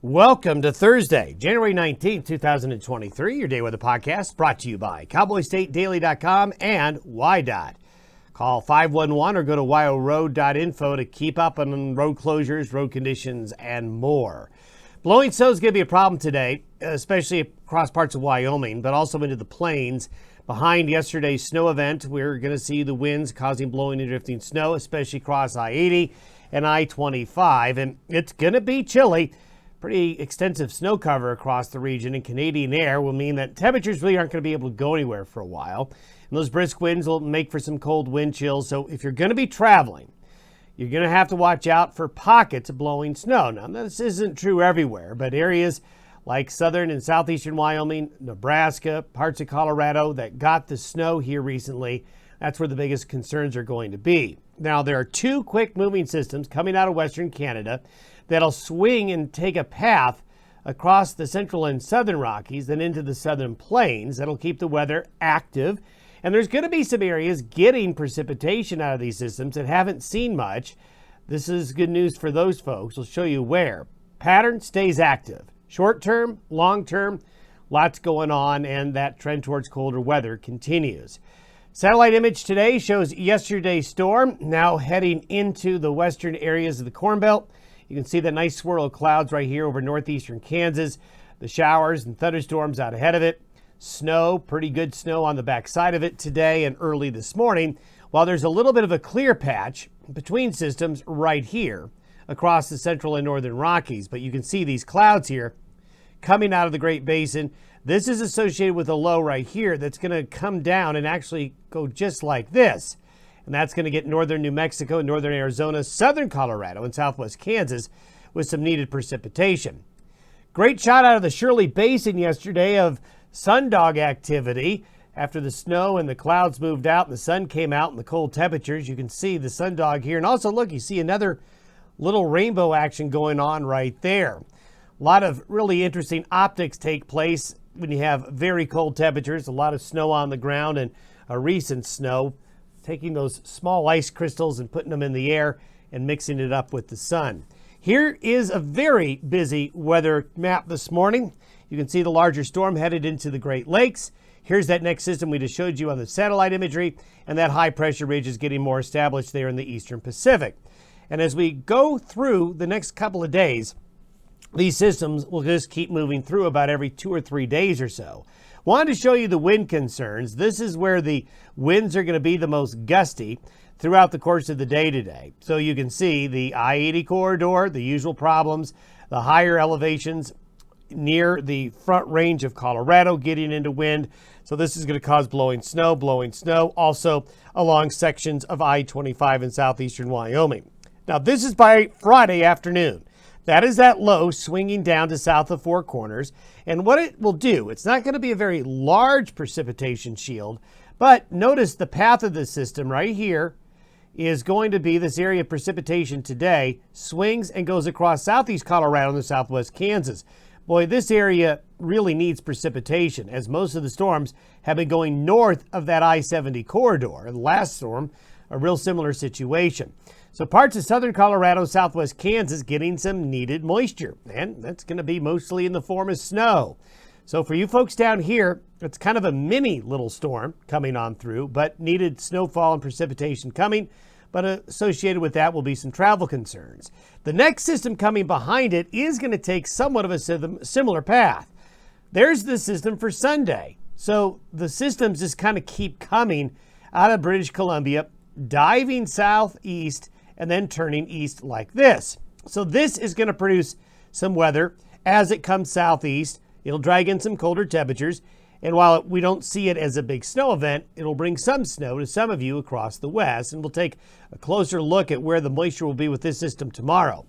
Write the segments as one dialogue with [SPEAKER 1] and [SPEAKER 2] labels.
[SPEAKER 1] Welcome to Thursday, January 19th, 2023, your Day Weather Podcast, brought to you by CowboyStateDaily.com and WYDOT. Call 511 or go to wyoroad.info to keep up on road closures, road conditions, and more. Blowing snow is going to be a problem today, especially across parts of Wyoming, but also into the plains. Behind yesterday's snow event, we're going to see the winds causing blowing and drifting snow, especially across I-80 and I-25, and it's going to be chilly. Pretty extensive snow cover across the region, and Canadian air will mean that temperatures really aren't going to be able to go anywhere for a while. And those brisk winds will make for some cold wind chills. So if you're going to be traveling, you're going to have to watch out for pockets of blowing snow. Now, this isn't true everywhere, but areas like southern and southeastern Wyoming, Nebraska, parts of Colorado that got the snow here recently, that's where the biggest concerns are going to be. Now, there are two quick moving systems coming out of Western Canada that'll swing and take a path across the central and southern Rockies, then into the southern plains. That'll keep the weather active. And there's going to be some areas getting precipitation out of these systems that haven't seen much. This is good news for those folks. We'll show you where. Pattern stays active. Short term, long term, lots going on, and that trend towards colder weather continues. Satellite image today shows yesterday's storm now heading into the western areas of the Corn Belt. You can see that nice swirl of clouds right here over northeastern Kansas. The showers and thunderstorms out ahead of it. Snow, pretty good snow on the backside of it today and early this morning, while there's a little bit of a clear patch between systems right here across the central and northern Rockies. But you can see these clouds here coming out of the Great Basin. This is associated with a low right here that's going to come down and actually go just like this. And that's going to get northern New Mexico, northern Arizona, southern Colorado, and southwest Kansas with some needed precipitation. Great shot out of the Shirley Basin yesterday of sundog activity. After the snow and the clouds moved out and the sun came out and the cold temperatures, you can see the sundog here. And also, look, you see another little rainbow action going on right there. A lot of really interesting optics take place when you have very cold temperatures, a lot of snow on the ground, and a recent snow. Taking those small ice crystals and putting them in the air and mixing it up with the sun. Here is a very busy weather map this morning. You can see the larger storm headed into the Great Lakes. Here's that next system we just showed you on the satellite imagery, and that high pressure ridge is getting more established there in the eastern Pacific. And as we go through the next couple of days, these systems will just keep moving through about every 2 or 3 days or so. Wanted to show you the wind concerns. This is where the winds are going to be the most gusty throughout the course of the day today. So you can see the I-80 corridor, the usual problems, the higher elevations near the front range of Colorado getting into wind. So this is going to cause blowing snow, also along sections of I-25 in southeastern Wyoming. Now this is by Friday afternoon. That is that low swinging down to south of Four Corners. And what it will do, it's not going to be a very large precipitation shield, but notice the path of the system right here is going to be this area of precipitation today, swings and goes across southeast Colorado and southwest Kansas. Boy, this area really needs precipitation, as most of the storms have been going north of that I-70 corridor. The last storm, a real similar situation. So parts of southern Colorado, southwest Kansas getting some needed moisture, and that's going to be mostly in the form of snow. So for you folks down here, it's kind of a mini little storm coming on through, but needed snowfall and precipitation coming, but associated with that will be some travel concerns. The next system coming behind it is going to take somewhat of a similar path. There's the system for Sunday. So the systems just kind of keep coming out of British Columbia, diving southeast, and then turning east like this. So this is going to produce some weather as it comes southeast. It'll drag in some colder temperatures. And while we don't see it as a big snow event, it'll bring some snow to some of you across the west. And we'll take a closer look at where the moisture will be with this system tomorrow.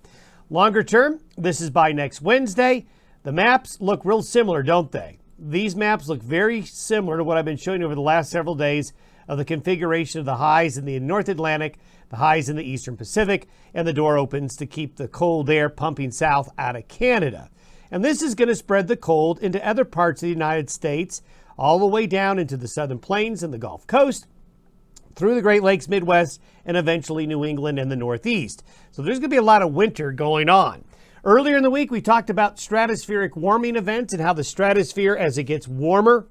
[SPEAKER 1] Longer term, this is by next Wednesday. The maps look real similar, don't they? These maps look very similar to what I've been showing you over the last several days of the configuration of the highs in the North Atlantic, the highs in the Eastern Pacific, and the door opens to keep the cold air pumping south out of Canada. And this is going to spread the cold into other parts of the United States, all the way down into the southern plains and the Gulf Coast, through the Great Lakes, Midwest, and eventually New England and the Northeast. So there's going to be a lot of winter going on. Earlier in the week, we talked about stratospheric warming events and how the stratosphere, as it gets warmer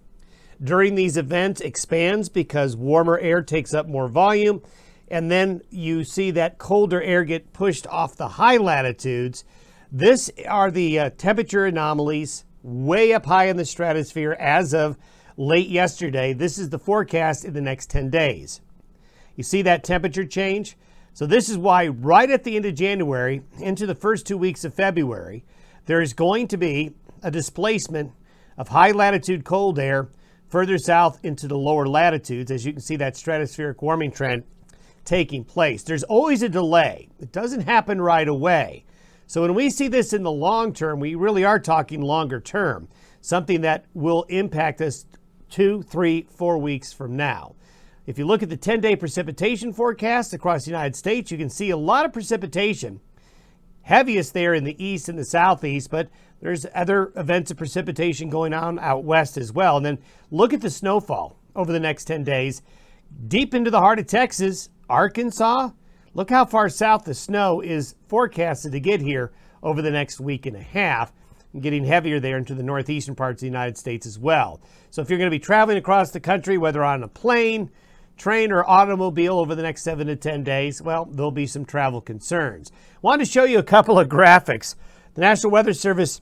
[SPEAKER 1] during these events, expands because warmer air takes up more volume. And then you see that colder air get pushed off the high latitudes. This are the temperature anomalies way up high in the stratosphere as of late yesterday. This is the forecast in the next 10 days. You see that temperature change? So this is why right at the end of January into the first 2 weeks of February, there is going to be a displacement of high latitude cold air further south into the lower latitudes. As you can see, that stratospheric warming trend taking place. There's always a delay. It doesn't happen right away. So when we see this in the long term, we really are talking longer term, something that will impact us 2, 3, 4 weeks from now. If you look at the 10-day precipitation forecast across the United States, you can see a lot of precipitation, heaviest there in the east and the southeast, but there's other events of precipitation going on out west as well. And then look at the snowfall over the next 10 days, deep into the heart of Texas, Arkansas. Look how far south the snow is forecasted to get here over the next week and a half, and getting heavier there into the northeastern parts of the United States as well. So if you're going to be traveling across the country, whether on a plane, train, or automobile over the next 7 to 10 days, well, there'll be some travel concerns. Wanted to show you a couple of graphics. The National Weather Service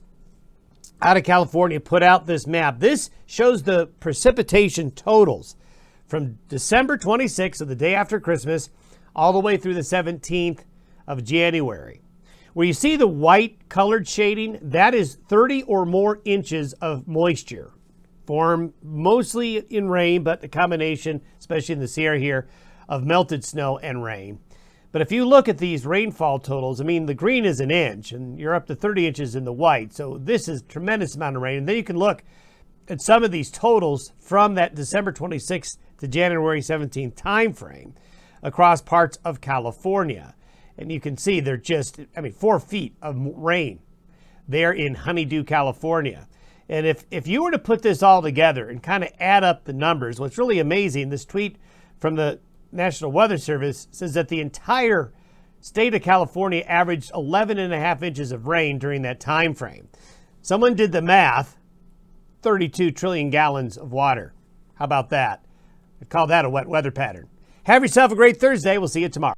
[SPEAKER 1] out of California put out this map. This shows the precipitation totals from December 26th, so the day after Christmas, all the way through the 17th of January. Where you see the white colored shading, that is 30 or more inches of moisture, formed mostly in rain, but a combination, especially in the Sierra here, of melted snow and rain. But if you look at these rainfall totals, I mean, the green is an inch, and you're up to 30 inches in the white. So this is a tremendous amount of rain. And then you can look at some of these totals from that December 26th to January 17th time frame across parts of California. And you can see they're just, 4 feet of rain there in Honeydew, California. And if you were to put this all together and kind of add up the numbers, what's really amazing, this tweet from the National Weather Service says that the entire state of California averaged 11.5 inches of rain during that time frame. Someone did the math, 32 trillion gallons of water. How about that? I call that a wet weather pattern. Have yourself a great Thursday. We'll see you tomorrow.